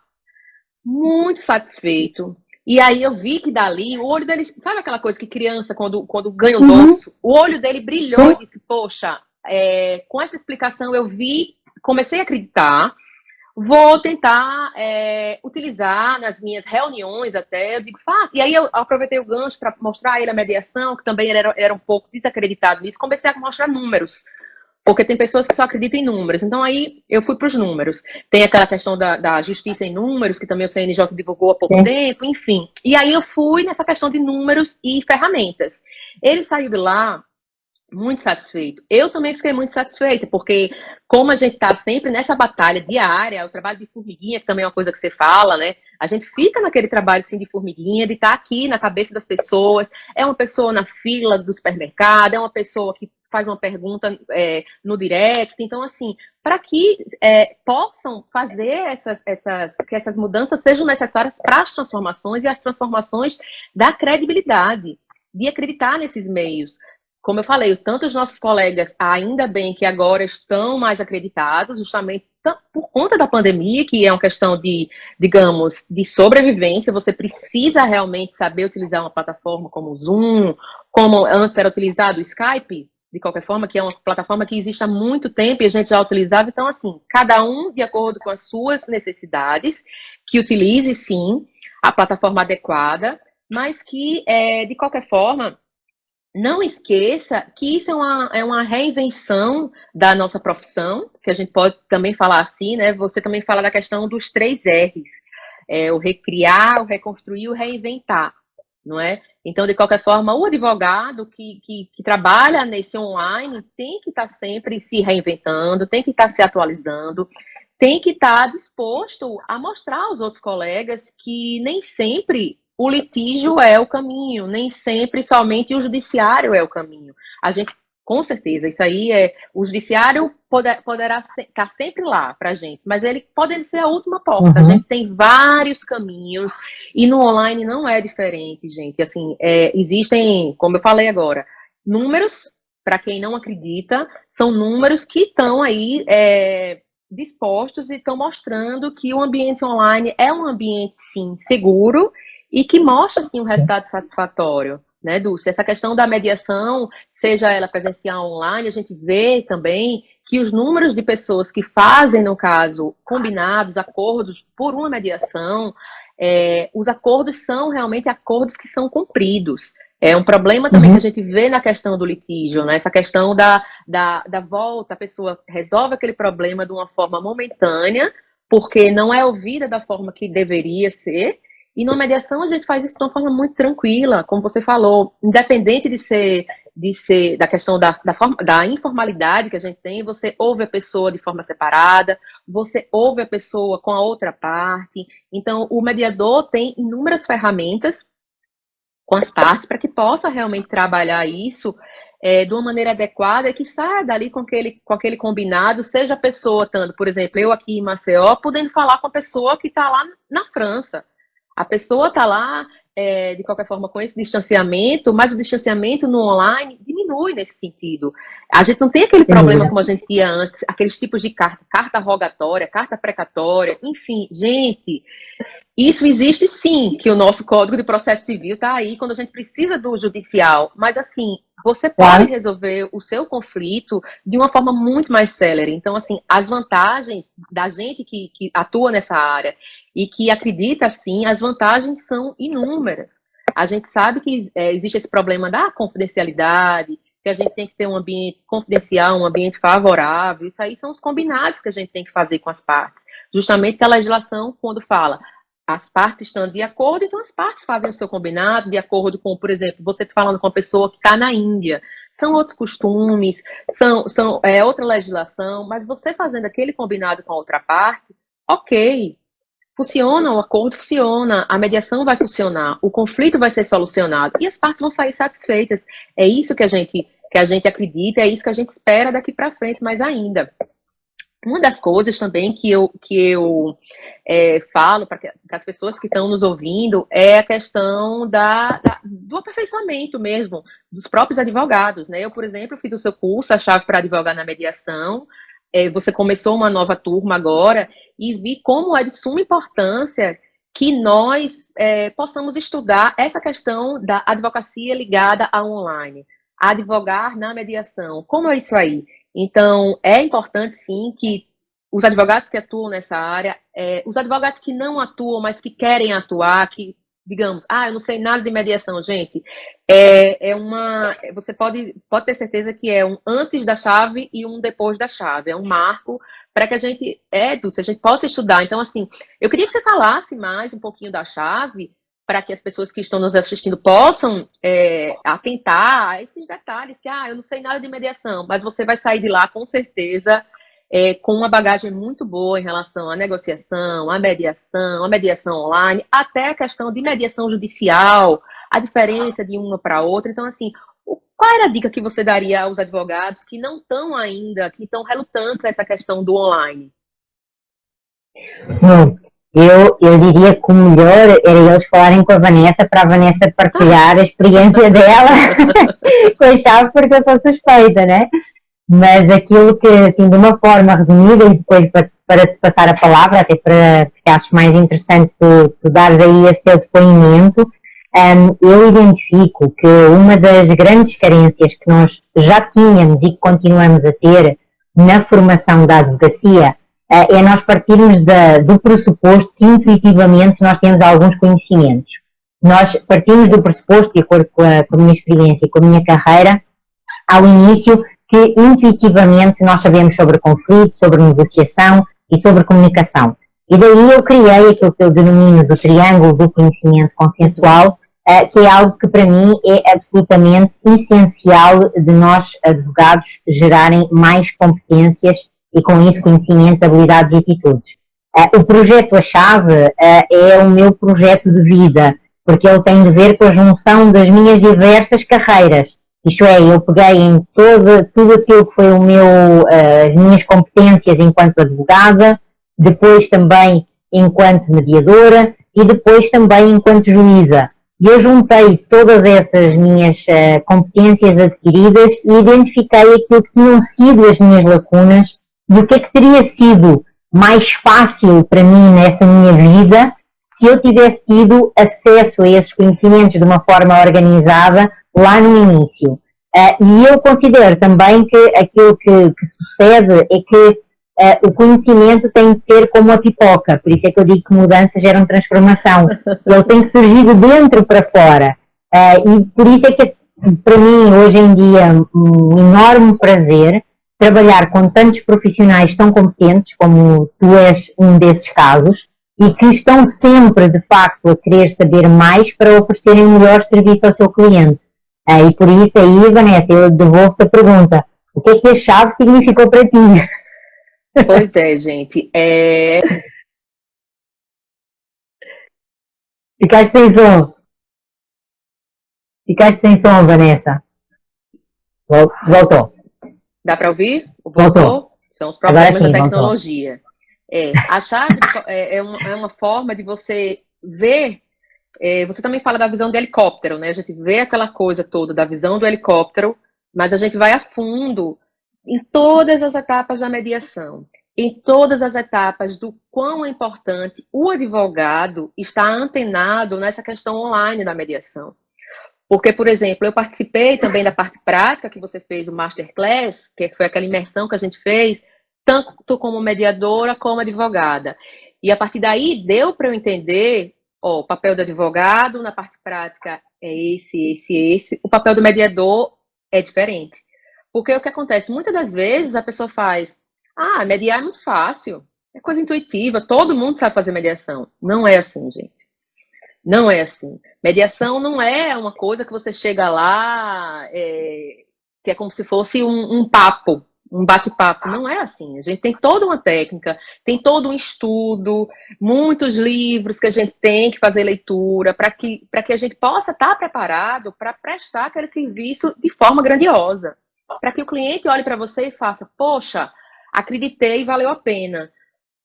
[SPEAKER 2] muito satisfeito. E aí eu vi que dali, o olho dele, sabe aquela coisa que criança, quando ganha o doce, o olho dele brilhou e disse: poxa, com essa explicação eu comecei a acreditar. Vou tentar utilizar nas minhas reuniões até, eu digo, e aí eu aproveitei o gancho para mostrar a ele a mediação, que também era um pouco desacreditado nisso, comecei a mostrar números, porque tem pessoas que só acreditam em números, então aí eu fui para os números. Tem aquela questão da justiça em números, que também o CNJ divulgou há pouco tempo, enfim. E aí eu fui nessa questão de números e ferramentas. Ele saiu de lá Muito satisfeito. Eu também fiquei muito satisfeita, porque como a gente está sempre nessa batalha diária, o trabalho de formiguinha, que também é uma coisa que você fala, né? A gente fica naquele trabalho assim, de formiguinha, de estar aqui na cabeça das pessoas. É uma pessoa na fila do supermercado, é uma pessoa que faz uma pergunta no direct. Então, assim, para que possam fazer que essas mudanças sejam necessárias para as transformações e as transformações da credibilidade, de acreditar nesses meios. Como eu falei, tanto os nossos colegas, ainda bem que agora estão mais acreditados, justamente por conta da pandemia, que é uma questão de, digamos, de sobrevivência, você precisa realmente saber utilizar uma plataforma como o Zoom, como antes era utilizado o Skype, de qualquer forma, que é uma plataforma que existe há muito tempo e a gente já utilizava. Então, assim, cada um de acordo com as suas necessidades, que utilize, sim, a plataforma adequada, mas que, de qualquer forma, não esqueça que isso é uma reinvenção da nossa profissão, que a gente pode também falar assim, né? Você também fala da questão dos 3 R's, o recriar, o reconstruir, o reinventar, não é? Então, de qualquer forma, o advogado que trabalha nesse online tem que estar sempre se reinventando, tem que estar se atualizando, tem que estar disposto a mostrar aos outros colegas que nem sempre o litígio é o caminho, nem sempre somente o judiciário é o caminho. A gente, com certeza, isso aí o judiciário poderá estar sempre lá para a gente, mas ele pode ser a última porta. A gente tem vários caminhos e no online não é diferente, gente. Assim, existem, como eu falei agora, números, para quem não acredita, são números que estão aí dispostos e estão mostrando que o ambiente online é um ambiente, sim, seguro e que mostra, sim, um resultado satisfatório, né, Dulce? Essa questão da mediação, seja ela presencial ou online, a gente vê também que os números de pessoas que fazem, no caso, combinados, acordos por uma mediação, os acordos são realmente acordos que são cumpridos. É um problema também que a gente vê na questão do litígio, né? Essa questão da volta, a pessoa resolve aquele problema de uma forma momentânea, porque não é ouvida da forma que deveria ser, e na mediação a gente faz isso de uma forma muito tranquila, como você falou, independente de ser da questão da informalidade que a gente tem, você ouve a pessoa de forma separada, você ouve a pessoa com a outra parte. Então, o mediador tem inúmeras ferramentas com as partes para que possa realmente trabalhar isso de uma maneira adequada e que saia dali com aquele combinado, seja a pessoa estando, por exemplo, eu aqui em Maceió, podendo falar com a pessoa que está lá na França. A pessoa está lá, de qualquer forma, com esse distanciamento, mas o distanciamento no online diminui nesse sentido. A gente não tem aquele problema como a gente tinha antes, aqueles tipos de carta rogatória, carta precatória, enfim, gente, isso existe sim, que o nosso Código de Processo Civil está aí quando a gente precisa do judicial, mas assim, você pode resolver o seu conflito de uma forma muito mais célere. Então, assim, as vantagens da gente que atua nessa área e que acredita, assim, as vantagens são inúmeras. A gente sabe que existe esse problema da confidencialidade, que a gente tem que ter um ambiente confidencial, um ambiente favorável. Isso aí são os combinados que a gente tem que fazer com as partes. Justamente que a legislação, quando fala as partes estão de acordo, então as partes fazem o seu combinado de acordo com, por exemplo, você está falando com uma pessoa que está na Índia. São outros costumes, é outra legislação, mas você fazendo aquele combinado com a outra parte, ok, funciona, o acordo funciona, a mediação vai funcionar, o conflito vai ser solucionado e as partes vão sair satisfeitas. É isso que a gente acredita, é isso que a gente espera daqui para frente, mais ainda. Uma das coisas também que eu falo para as pessoas que estão nos ouvindo é a questão do aperfeiçoamento mesmo dos próprios advogados, né? Eu, por exemplo, fiz o seu curso, a chave para advogar na mediação. Você começou uma nova turma agora e vi como é de suma importância que nós possamos estudar essa questão da advocacia ligada ao online, advogar na mediação. Como é isso aí? Então, é importante, sim, que os advogados que atuam nessa área, os advogados que não atuam, mas que querem atuar, que, digamos, eu não sei nada de mediação, gente, você pode ter certeza que é um antes da chave e um depois da chave, é um marco para que a gente, Dulce, a gente possa estudar. Então, assim, eu queria que você falasse mais um pouquinho da chave, para que as pessoas que estão nos assistindo possam atentar a esses detalhes, que eu não sei nada de mediação, mas você vai sair de lá com certeza com uma bagagem muito boa em relação à negociação, à mediação online, até a questão de mediação judicial, a diferença de uma para outra. Então, assim, qual era a dica que você daria aos advogados que não estão ainda, que estão relutantes a essa questão do online?
[SPEAKER 1] Bom, eu diria que o melhor era eles falarem com a Vanessa para a Vanessa partilhar a experiência dela com a chave, porque eu sou suspeita, né? Mas aquilo que, assim, de uma forma resumida, e depois para te passar a palavra, até porque acho mais interessante tu dares aí esse teu depoimento, eu identifico que uma das grandes carências que nós já tínhamos e que continuamos a ter na formação da advocacia é nós partirmos do pressuposto que intuitivamente nós temos alguns conhecimentos. Nós partimos do pressuposto, de acordo com a minha experiência e com a minha carreira, ao início, que intuitivamente nós sabemos sobre conflito, sobre negociação e sobre comunicação. E daí eu criei aquilo que eu denomino do triângulo do conhecimento consensual, que é algo que para mim é absolutamente essencial de nós, advogados, gerarem mais competências e com isso conhecimentos, habilidades e atitudes. O projeto A Chave é o meu projeto de vida, porque ele tem de ver com a junção das minhas diversas carreiras. Isto é, eu peguei em tudo aquilo que foi as minhas competências enquanto advogada, depois também enquanto mediadora e depois também enquanto juíza. E eu juntei todas essas minhas competências adquiridas e identifiquei aquilo que tinham sido as minhas lacunas e o que é que teria sido mais fácil para mim nessa minha vida se eu tivesse tido acesso a esses conhecimentos de uma forma organizada lá no início. E eu considero também que aquilo que sucede é que o conhecimento tem de ser como a pipoca, por isso é que eu digo que mudanças geram transformação. Ele tem que surgir de dentro para fora. E por isso é que, para mim, hoje em dia, um enorme prazer trabalhar com tantos profissionais tão competentes, como tu és um desses casos, e que estão sempre, de facto, a querer saber mais para oferecerem o melhor serviço ao seu cliente. E por isso aí, Vanessa, eu devolvo-te a pergunta. O que é que a chave significou para ti?
[SPEAKER 2] Pois é, gente.
[SPEAKER 1] Ficaste sem som. Ficaste sem som, Vanessa. Voltou.
[SPEAKER 2] Dá para ouvir?
[SPEAKER 1] Voltou.
[SPEAKER 2] São os problemas
[SPEAKER 1] sim,
[SPEAKER 2] da tecnologia. A chave é uma forma de você ver. Você também fala da visão do helicóptero, né? A gente vê aquela coisa toda da visão do helicóptero, mas a gente vai a fundo em todas as etapas da mediação, em todas as etapas do quão é importante o advogado estar antenado nessa questão online da mediação. Porque, por exemplo, eu participei também da parte prática que você fez, o Masterclass, que foi aquela imersão que a gente fez, tanto como mediadora como advogada. E a partir daí deu para eu entender, o papel do advogado na parte prática é esse. O papel do mediador é diferente. Porque o que acontece? Muitas das vezes a pessoa faz, mediar é muito fácil, é coisa intuitiva, todo mundo sabe fazer mediação. Não é assim, gente. Não é assim. Mediação não é uma coisa que você chega lá, que é como se fosse um papo, um bate-papo. Não é assim. A gente tem toda uma técnica, tem todo um estudo, muitos livros que a gente tem que fazer leitura para que a gente possa estar preparado para prestar aquele serviço de forma grandiosa. Para que o cliente olhe para você e faça, poxa, acreditei e valeu a pena.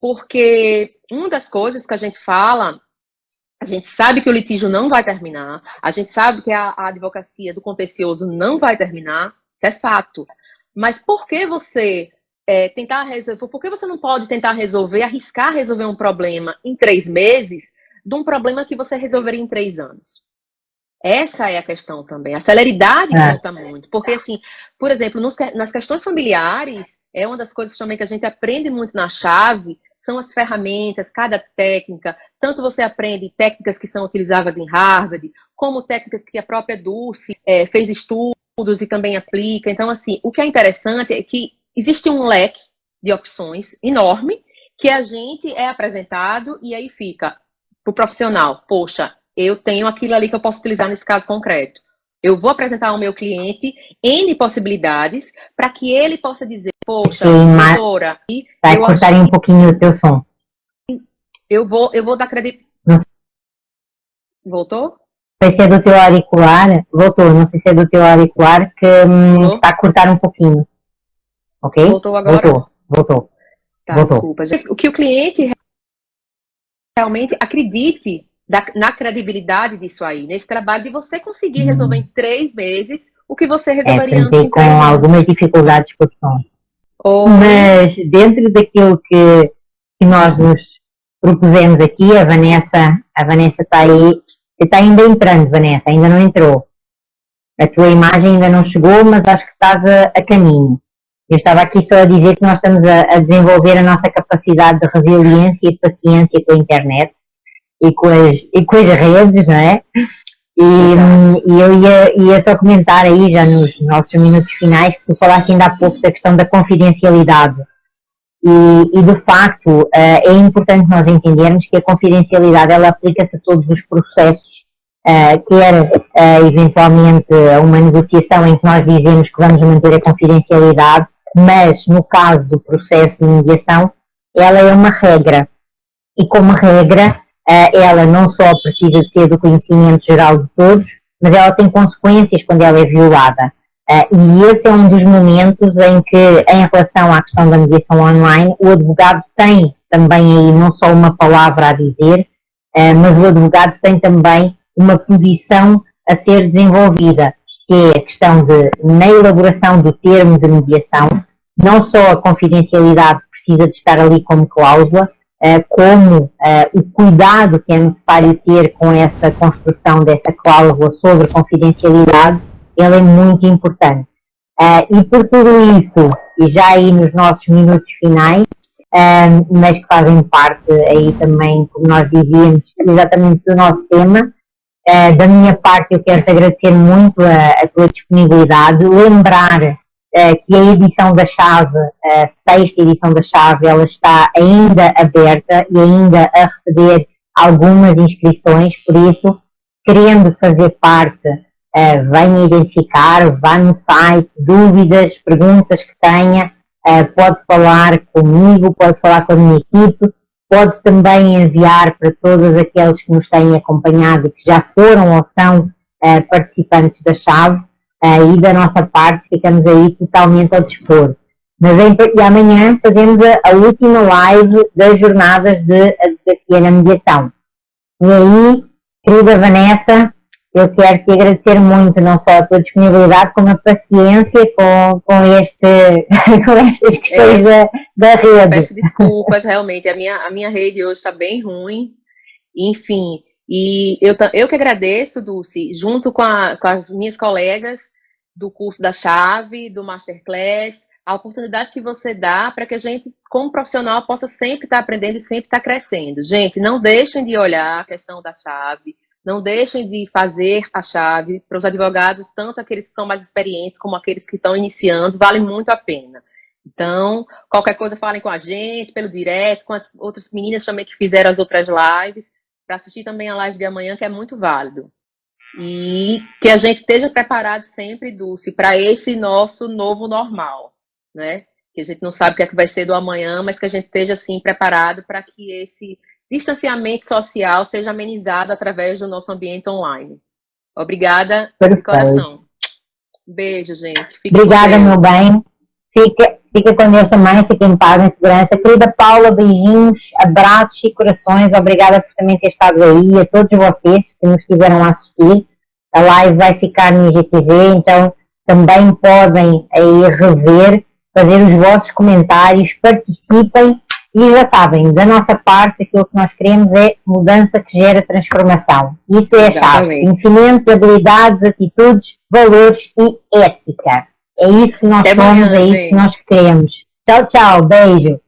[SPEAKER 2] Porque uma das coisas que a gente fala, a gente sabe que o litígio não vai terminar, a gente sabe que a advocacia do contencioso não vai terminar, isso é fato. Mas por que você tentar resolver, por que você não pode tentar resolver, arriscar resolver um problema em 3 meses de um problema que você resolveria em 3 anos? Essa é a questão também. A celeridade conta muito. Porque, assim, por exemplo, nas questões familiares, é uma das coisas também que a gente aprende muito na chave, são as ferramentas, cada técnica. Tanto você aprende técnicas que são utilizadas em Harvard, como técnicas que a própria Dulce fez estudos e também aplica. Então, assim, o que é interessante é que existe um leque de opções enorme que a gente é apresentado e aí fica para o profissional, poxa, eu tenho aquilo ali que eu posso utilizar nesse caso concreto. Eu vou apresentar ao meu cliente N possibilidades para que ele possa dizer, poxa, doutora,
[SPEAKER 1] vai cortar um pouquinho o teu som.
[SPEAKER 2] Eu vou dar crédito. Voltou?
[SPEAKER 1] Não sei se é do teu auricular. Voltou, não sei se é do teu auricular que está a cortar um pouquinho. Ok?
[SPEAKER 2] Voltou agora?
[SPEAKER 1] Voltou.
[SPEAKER 2] Tá, desculpa, gente. O que o cliente realmente acredite na credibilidade disso aí, nesse trabalho de você conseguir resolver em 3 meses o que você resolveria antes em 3
[SPEAKER 1] com algumas dificuldades com o som. Mas dentro daquilo que nós nos propusemos aqui, a Vanessa está aí. Você está ainda entrando, Vanessa, ainda não entrou. A tua imagem ainda não chegou, mas acho que estás a caminho. Eu estava aqui só a dizer que nós estamos a desenvolver a nossa capacidade de resiliência e paciência com a internet e com as redes, não é? E eu ia só comentar aí, já nos nossos minutos finais, que tu falaste ainda há pouco da questão da confidencialidade. E de facto, é importante nós entendermos que a confidencialidade, ela aplica-se a todos os processos, quer eventualmente a uma negociação em que nós dizemos que vamos manter a confidencialidade, mas no caso do processo de mediação, ela é uma regra. E como regra, ela não só precisa de ser do conhecimento geral de todos, mas ela tem consequências quando ela é violada. E esse é um dos momentos em que, em relação à questão da mediação online, o advogado tem também aí não só uma palavra a dizer, mas o advogado tem também uma posição a ser desenvolvida, que é a questão de, na elaboração do termo de mediação, não só a confidencialidade precisa de estar ali como cláusula, como o cuidado que é necessário ter com essa construção dessa cláusula sobre confidencialidade, ele é muito importante. E por tudo isso, e já aí nos nossos minutos finais, mas que fazem parte aí também, como nós dizíamos, exatamente do nosso tema, da minha parte eu quero-te agradecer muito a tua disponibilidade, lembrar que a edição da chave, a 6ª edição da chave, ela está ainda aberta e ainda a receber algumas inscrições, por isso, querendo fazer parte, venha identificar, vá no site, dúvidas, perguntas que tenha, pode falar comigo, pode falar com a minha equipe, pode também enviar para todos aqueles que nos têm acompanhado e que já foram ou são participantes da chave, e da nossa parte ficamos aí totalmente ao dispor. E amanhã fazemos a última live das jornadas de advocacia na mediação. E aí, querida Vanessa, eu quero te agradecer muito, não só a tua disponibilidade, como a paciência com estas questões da rede.
[SPEAKER 2] Peço desculpas, realmente, a minha rede hoje está bem ruim, enfim, e eu que agradeço, Dulce, junto com as minhas colegas do curso da chave, do Masterclass, a oportunidade que você dá para que a gente, como profissional, possa sempre estar aprendendo e sempre estar crescendo. Gente, não deixem de olhar a questão da chave, não deixem de fazer a chave. Para os advogados, tanto aqueles que são mais experientes como aqueles que estão iniciando, vale muito a pena. Então, qualquer coisa, falem com a gente, pelo direct, com as outras meninas também que fizeram as outras lives, para assistir também a live de amanhã, que é muito válido. E que a gente esteja preparado sempre, Dulce, para esse nosso novo normal, né? Que a gente não sabe o que é que vai ser do amanhã, mas que a gente esteja, assim, preparado para que esse distanciamento social seja amenizado através do nosso ambiente online. Obrigada de coração. Beijo, gente.
[SPEAKER 1] Obrigada, meu bem. Fica com Deus também, fica em paz, em segurança. Querida Paula, beijinhos, abraços e corações. Obrigada por também ter estado aí, a todos vocês que nos estiveram a assistir. A live vai ficar no IGTV, então também podem aí rever, fazer os vossos comentários, participem e já sabem, da nossa parte, aquilo que nós queremos é mudança que gera transformação. Isso é a chave. Conhecimentos, habilidades, atitudes, valores e ética. É isso que nós somos, é isso que nós queremos. Tchau, tchau, beijo.